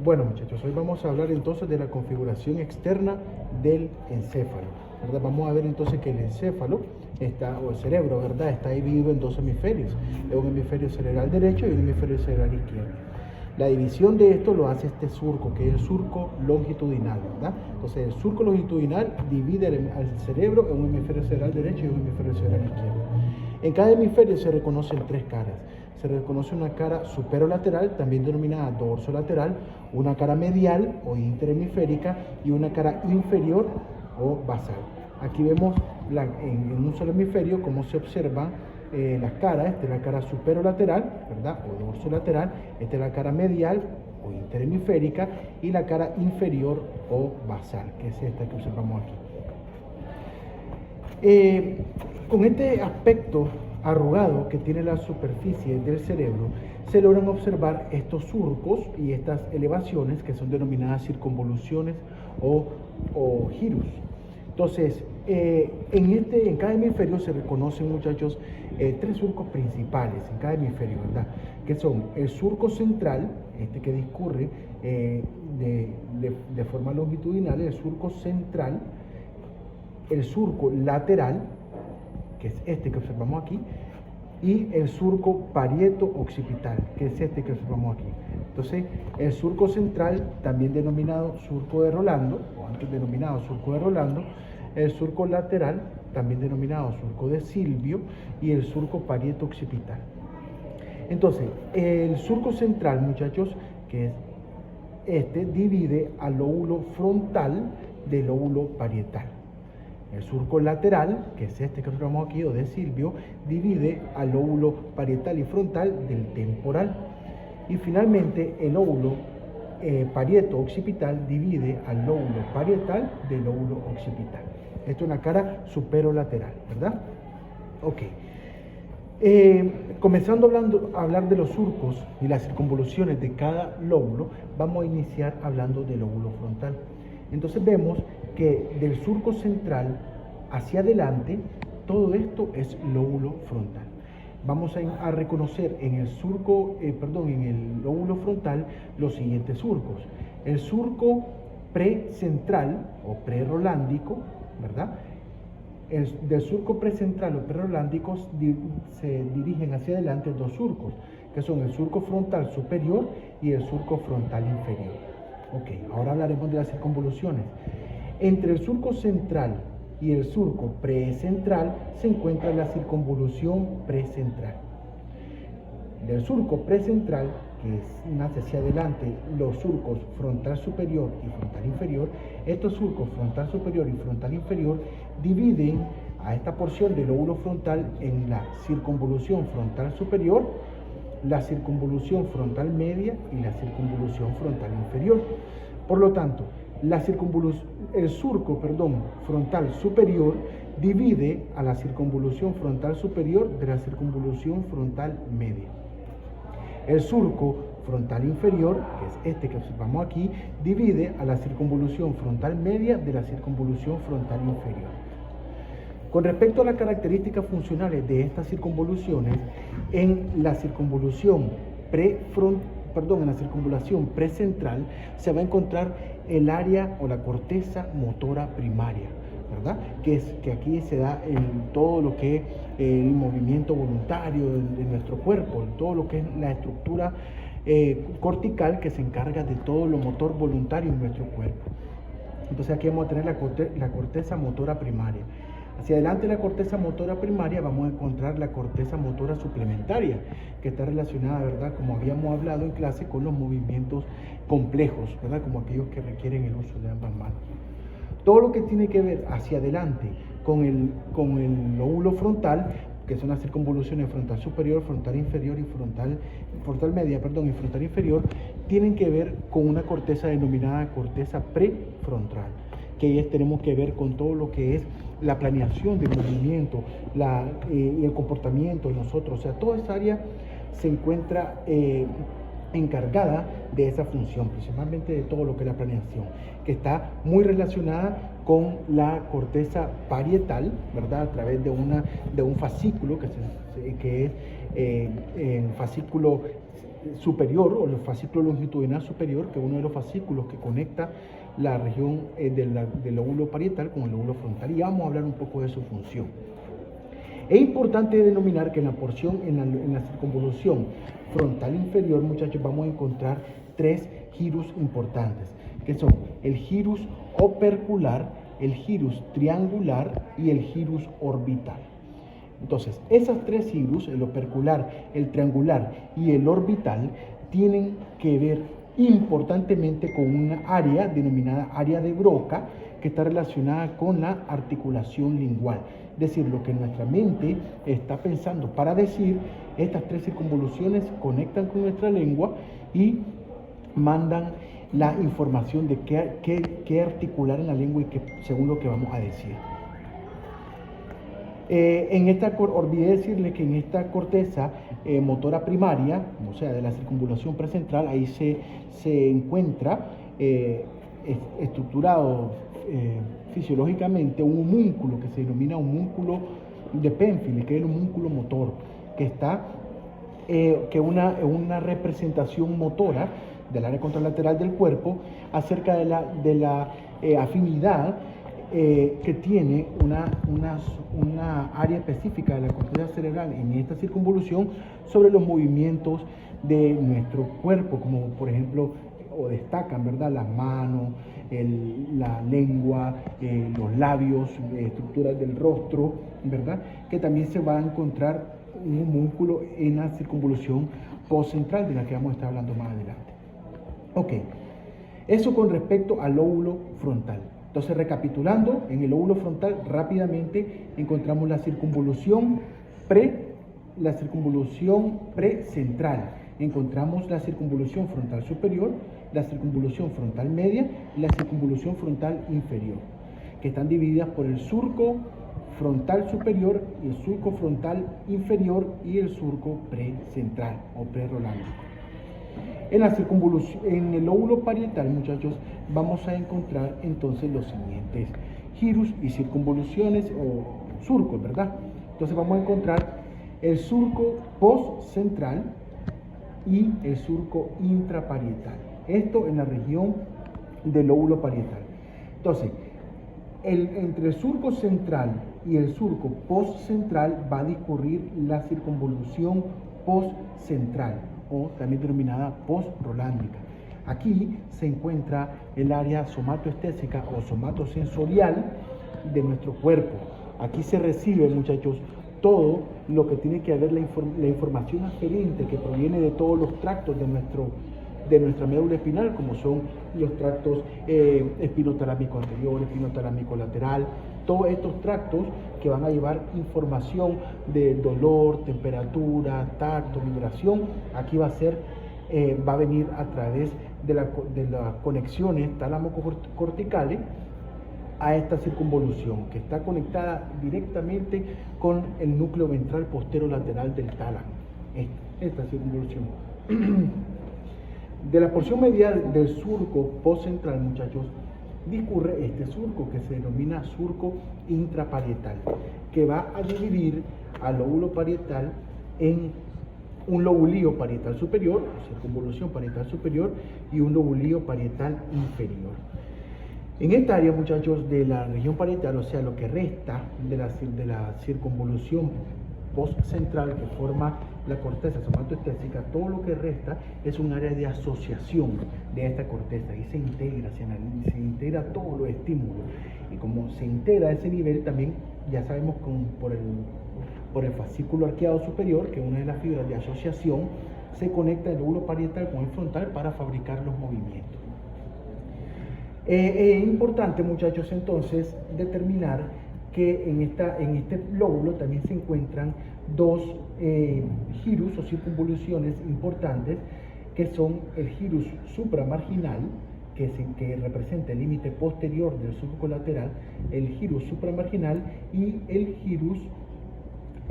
Bueno, muchachos, hoy vamos a hablar entonces de la configuración externa del encéfalo, ¿verdad? Vamos a ver entonces que el encéfalo o el cerebro, ¿verdad? Está dividido en dos hemisferios, un hemisferio cerebral derecho y un hemisferio cerebral izquierdo. La división de esto lo hace este surco, que es el surco longitudinal, ¿verdad? Entonces, el surco longitudinal divide al cerebro en un hemisferio cerebral derecho y un hemisferio cerebral izquierdo. En cada hemisferio se reconocen tres caras. Se reconoce una cara superolateral, también denominada dorsolateral, una cara medial o interhemisférica y una cara inferior o basal. Aquí vemos en un solo hemisferio cómo se observan las caras. Esta es la cara superolateral, ¿verdad? O dorsolateral. Esta es la cara medial o interhemisférica y la cara inferior o basal, que es esta que observamos aquí. Con este aspecto arrugado que tiene la superficie del cerebro, se logran observar estos surcos y estas elevaciones que son denominadas circunvoluciones o girus. Entonces, en cada hemisferio se reconocen, muchachos, tres surcos principales en cada hemisferio, ¿verdad? Que son el surco central, este que discurre de forma longitudinal, el surco central, el surco lateral, que es este que observamos aquí, y el surco parieto-occipital, que es este que observamos aquí. Entonces, el surco central, también denominado surco de Rolando, o antes denominado surco de Rolando, el surco lateral, también denominado surco de Silvio, y el surco parieto-occipital. Entonces, el surco central, muchachos, que es este, divide al lóbulo frontal del lóbulo parietal. El surco lateral, que es este que observamos aquí, o de Silvio, divide al lóbulo parietal y frontal del temporal. Y finalmente, el lóbulo parieto-occipital divide al lóbulo parietal del lóbulo occipital. Esto es una cara superolateral, ¿verdad? Ok. Comenzando a hablar de los surcos y las circunvoluciones de cada lóbulo, vamos a iniciar hablando del lóbulo frontal. Entonces vemos que del surco central hacia adelante, todo esto es lóbulo frontal. Vamos a reconocer en el lóbulo frontal los siguientes surcos. El surco precentral o prerolándico, ¿verdad? Del surco precentral o prerolándico se dirigen hacia adelante dos surcos, que son el surco frontal superior y el surco frontal inferior. Ok, ahora hablaremos de las circunvoluciones. Entre el surco central y el surco precentral se encuentra la circunvolución precentral. Del surco precentral, que nace hacia adelante los surcos frontal superior y frontal inferior, estos surcos frontal superior y frontal inferior dividen a esta porción del lóbulo frontal en la circunvolución frontal superior, la circunvolución frontal media y la circunvolución frontal inferior. Por lo tanto, el surco frontal superior divide a la circunvolución frontal superior de la circunvolución frontal media. El surco frontal inferior, que es este que observamos aquí, divide a la circunvolución frontal media de la circunvolución frontal inferior. Con respecto a las características funcionales de estas circunvoluciones, en la circunvolución precentral se va a encontrar el área o la corteza motora primaria, ¿verdad? Que aquí se da en todo lo que es el movimiento voluntario de nuestro cuerpo, todo lo que es la estructura cortical que se encarga de todo lo motor voluntario en nuestro cuerpo. Entonces aquí vamos a tener la corteza motora primaria. Hacia adelante de la corteza motora primaria vamos a encontrar la corteza motora suplementaria, que está relacionada, ¿verdad?, como habíamos hablado en clase, con los movimientos complejos, ¿verdad?, como aquellos que requieren el uso de ambas manos. Todo lo que tiene que ver hacia adelante con el lóbulo frontal, que son las circunvoluciones frontal superior, frontal inferior y frontal media y frontal inferior, tienen que ver con una corteza denominada corteza prefrontal, que tenemos que ver con todo lo que es la planeación del movimiento y el comportamiento de nosotros. O sea, toda esa área se encuentra encargada de esa función, principalmente de todo lo que es la planeación, que está muy relacionada con la corteza parietal, ¿verdad?, a través de un fascículo que es el fascículo superior o el fascículo longitudinal superior, que es uno de los fascículos que conecta la región del lóbulo parietal con el lóbulo frontal, y vamos a hablar un poco de su función. Es importante denominar que en la porción, en la circunvolución frontal inferior, muchachos, vamos a encontrar tres girus importantes, que son el girus opercular, el girus triangular y el girus orbital. Entonces, esas tres girus, el opercular, el triangular y el orbital, tienen que ver importantemente con una área denominada área de Broca, que está relacionada con la articulación lingual. Es decir, lo que nuestra mente está pensando para decir, estas tres circunvoluciones conectan con nuestra lengua y mandan la información de qué articular en la lengua y según lo que vamos a decir. Olvidé decirle que en esta corteza motora primaria, o sea, de la circunvulación precentral, ahí se encuentra estructurado fisiológicamente un homúnculo que se denomina homúnculo de Penfield, que es el homúnculo motor, que está que una representación motora del área contralateral del cuerpo acerca de la afinidad que tiene una área específica de la corteza cerebral en esta circunvolución sobre los movimientos de nuestro cuerpo, como por ejemplo, o destacan, ¿verdad?, las manos, la lengua, los labios, estructuras del rostro, ¿verdad?, que también se va a encontrar un homúnculo en la circunvolución postcentral, de la que vamos a estar hablando más adelante. Ok, eso con respecto al lóbulo frontal. Entonces, recapitulando, en el lóbulo frontal rápidamente encontramos la circunvolución precentral. Encontramos la circunvolución frontal superior, la circunvolución frontal media y la circunvolución frontal inferior, que están divididas por el surco frontal superior y el surco frontal inferior y el surco precentral o prerolándico. En el lóbulo parietal, muchachos, vamos a encontrar entonces los siguientes girus y circunvoluciones o surcos, ¿verdad? Entonces vamos a encontrar el surco postcentral y el surco intraparietal. Esto en la región del lóbulo parietal. Entonces, entre el surco central y el surco postcentral va a discurrir la circunvolución postcentral, o también denominada postrolándica. Aquí se encuentra el área somatoestésica o somatosensorial de nuestro cuerpo. Aquí se recibe, muchachos, todo lo que tiene que ver la información aferente que proviene de todos los tractos de nuestra médula espinal, como son los tractos espinotalámico anterior, espinotalámico lateral, todos estos tractos que van a llevar información de dolor, temperatura, tacto, vibración. Aquí va a venir a través de las conexiones tálamo-corticales a esta circunvolución, que está conectada directamente con el núcleo ventral posterolateral del tálamo. Esta circunvolución. De la porción medial del surco postcentral, muchachos, discurre este surco que se denomina surco intraparietal, que va a dividir al lóbulo parietal en un lobulío parietal superior, circunvolución parietal superior, y un lobulío parietal inferior. En esta área, muchachos, de la región parietal, o sea, lo que resta de la circunvolución postcentral que forma la corteza somatoestésica, todo lo que resta es un área de asociación de esta corteza y se integra todos los estímulos, y como se integra a ese nivel, también ya sabemos por el fascículo arqueado superior, que es una de las fibras de asociación, se conecta el lóbulo parietal con el frontal para fabricar los movimientos. Es importante, muchachos, entonces determinar que en este lóbulo también se encuentran dos girus o circunvoluciones importantes, que son el girus supramarginal, que representa el límite posterior del surco lateral, el girus supramarginal, y el girus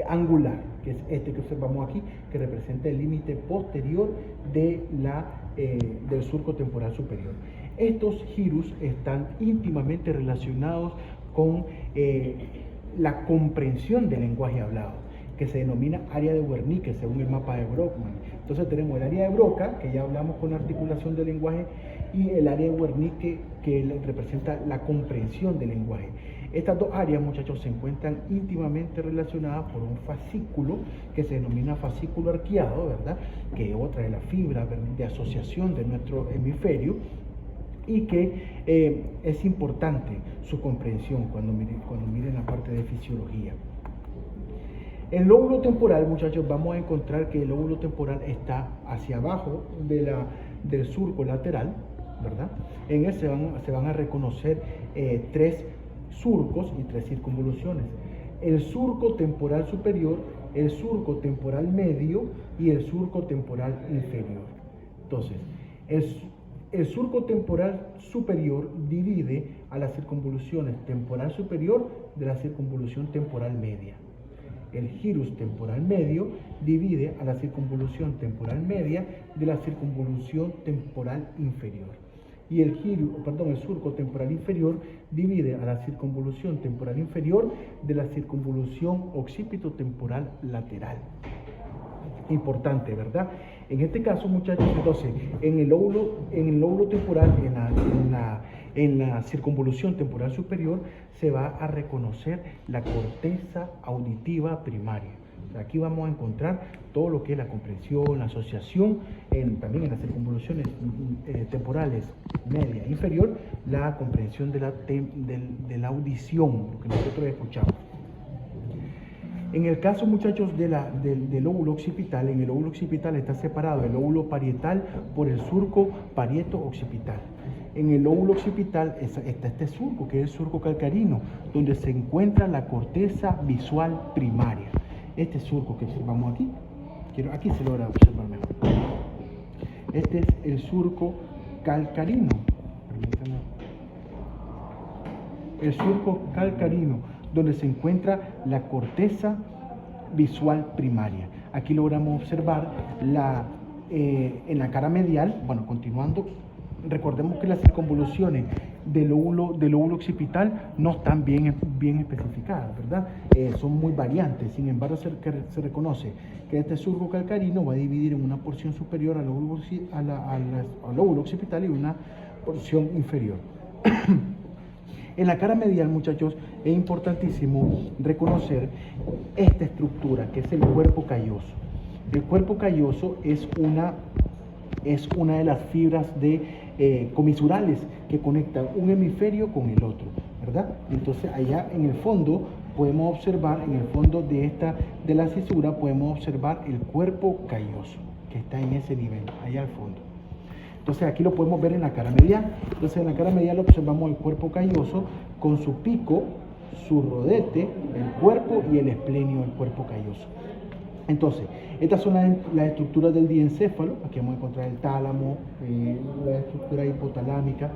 angular, que es este que observamos aquí, que representa el límite posterior del surco temporal superior. Estos girus están íntimamente relacionados con la comprensión del lenguaje hablado. que se denomina área de Wernicke según el mapa de Brockman. Entonces tenemos el área de Broca, que ya hablamos con la articulación del lenguaje, y el área de Wernicke, que representa la comprensión del lenguaje. Estas dos áreas, muchachos, se encuentran íntimamente relacionadas por un fascículo que se denomina fascículo arqueado, ¿verdad? Que es otra de las fibras de asociación de nuestro hemisferio, y que es importante su comprensión cuando miren la parte de fisiología. El lóbulo temporal, muchachos, vamos a encontrar que el lóbulo temporal está hacia abajo del surco lateral, ¿verdad? En él se van a reconocer 3 surcos y 3 circunvoluciones. El surco temporal superior, el surco temporal medio y el surco temporal inferior. Entonces, el surco temporal superior divide a las circunvoluciones temporal superior de la circunvolución temporal media. El gyrus temporal medio divide a la circunvolución temporal media de la circunvolución temporal inferior. Y el surco temporal inferior divide a la circunvolución temporal inferior de la circunvolución occipito-temporal lateral. Importante, ¿verdad? En este caso, muchachos, entonces, en el lóbulo temporal, en la circunvolución temporal superior, se va a reconocer la corteza auditiva primaria. O sea, aquí vamos a encontrar todo lo que es la comprensión, la asociación, también en las circunvoluciones temporales media e inferior, la comprensión de la audición, lo que nosotros escuchamos. En el caso, muchachos, del lóbulo occipital, en el lóbulo occipital está separado el lóbulo parietal por el surco parieto-occipital. En el lóbulo occipital está este surco, que es el surco calcarino, donde se encuentra la corteza visual primaria. Este surco que observamos aquí se logra observar mejor. Este es el surco calcarino. Permítanme. El surco calcarino, donde se encuentra la corteza visual primaria. Aquí logramos observar en la cara medial, bueno, continuando, recordemos que las circunvoluciones del lóbulo occipital no están bien especificadas, ¿verdad? Son muy variantes, sin embargo se reconoce que este surco calcarino va a dividir en una porción superior al lóbulo occipital y una porción inferior. En la cara medial, muchachos, es importantísimo reconocer esta estructura, que es el cuerpo calloso. El cuerpo calloso es una de las fibras comisurales que conectan un hemisferio con el otro, ¿verdad? Entonces, allá en el fondo podemos observar, en el fondo de la cisura, podemos observar el cuerpo calloso, que está en ese nivel, allá al fondo. Entonces aquí lo podemos ver en la cara medial. Entonces en la cara medial observamos el cuerpo calloso con su pico, su rodete, el cuerpo y el esplenio del cuerpo calloso. Entonces, estas son las estructuras del diencéfalo. Aquí vamos a encontrar el tálamo, la estructura hipotalámica.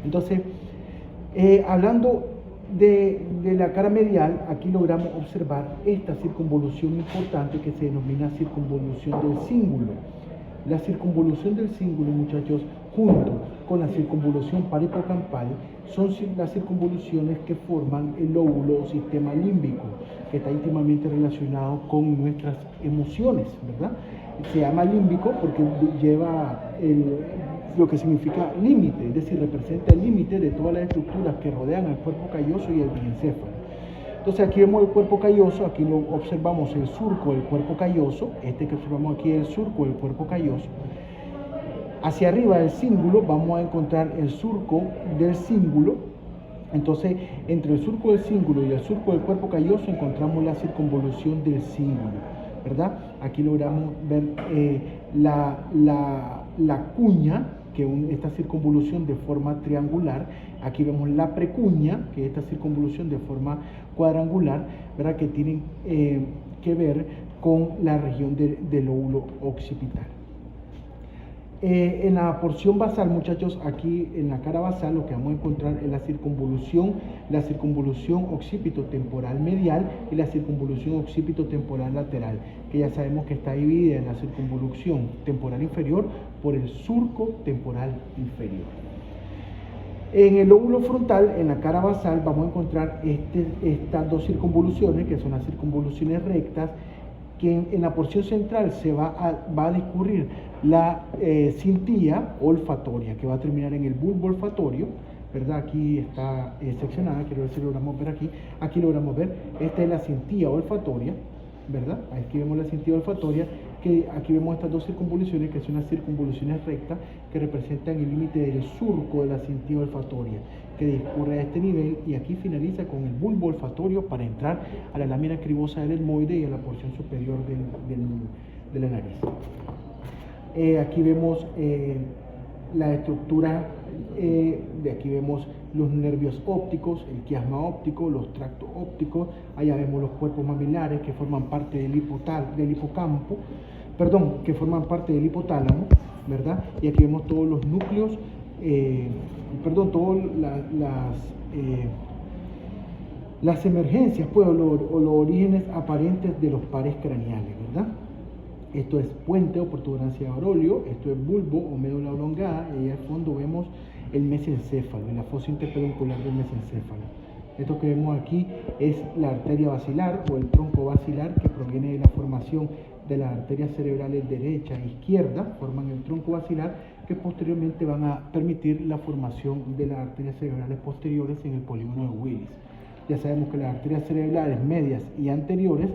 Entonces, hablando de la cara medial, aquí logramos observar esta circunvolución importante que se denomina circunvolución del cíngulo. La circunvolución del cíngulo, muchachos, junto con la circunvolución paripocampal, son las circunvoluciones que forman el lóbulo o sistema límbico, que está íntimamente relacionado con nuestras emociones, ¿verdad? Se llama límbico porque lleva lo que significa límite, es decir, representa el límite de todas las estructuras que rodean al cuerpo calloso y el diencéfalo. Entonces aquí vemos el cuerpo calloso, aquí lo observamos el surco del cuerpo calloso, este que observamos aquí es el surco del cuerpo calloso. Hacia arriba del cíngulo vamos a encontrar el surco del cíngulo. Entonces, entre el surco del cíngulo y el surco del cuerpo calloso encontramos la circunvolución del cíngulo, ¿verdad? Aquí logramos ver la cuña, que esta circunvolución de forma triangular. Aquí vemos la precuña, que es esta circunvolución de forma cuadrangular, ¿verdad? Que tienen que ver con la región del lóbulo occipital. En la porción basal, muchachos, aquí en la cara basal lo que vamos a encontrar es la circunvolución occipito-temporal medial y la circunvolución occipito-temporal lateral, que ya sabemos que está dividida en la circunvolución temporal inferior por el surco temporal inferior. En el lóbulo frontal, en la cara basal, vamos a encontrar estas dos circunvoluciones, que son las circunvoluciones rectas, que en la porción central se va a discurrir la cintilla olfatoria, que va a terminar en el bulbo olfatorio, ¿verdad? Aquí está seccionada, quiero ver si logramos ver aquí logramos ver, esta es la cintilla olfatoria, ¿verdad? Aquí vemos la cintilla olfatoria, que aquí vemos estas dos circunvoluciones, que son unas circunvoluciones rectas, que representan el límite del surco de la cintilla olfatoria, que discurre a este nivel y aquí finaliza con el bulbo olfatorio para entrar a la lámina cribosa del etmoide y a la porción superior de la nariz. Aquí vemos la estructura, de aquí vemos los nervios ópticos, el quiasma óptico, los tractos ópticos, allá vemos los cuerpos mamilares que forman parte del hipocampo, que forman parte del hipotálamo, ¿verdad? Y aquí vemos todos los núcleos, todas las emergencias, pues, o los orígenes aparentes de los pares craneales, ¿verdad? Esto es puente o protuberancia de Aurolio, esto es bulbo o médula oblongada, y al fondo vemos el mesencéfalo, la fosa interpeduncular del mesencéfalo. Esto que vemos aquí es la arteria basilar o el tronco basilar, que proviene de la formación de las arterias cerebrales derecha e izquierda, forman el tronco basilar, que posteriormente van a permitir la formación de las arterias cerebrales posteriores en el polígono de Willis. Ya sabemos que las arterias cerebrales medias y anteriores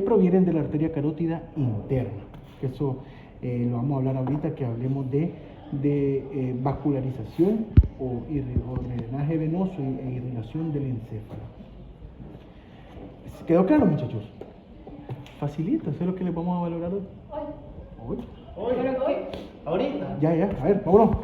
provienen de la arteria carótida interna, que eso lo vamos a hablar ahorita que hablemos de vascularización o drenaje venoso e irrigación del encéfalo. ¿Quedó claro, muchachos? Facilito, eso es lo que les vamos a valorar hoy. Hoy. Ahorita. Ya, a ver, vámonos.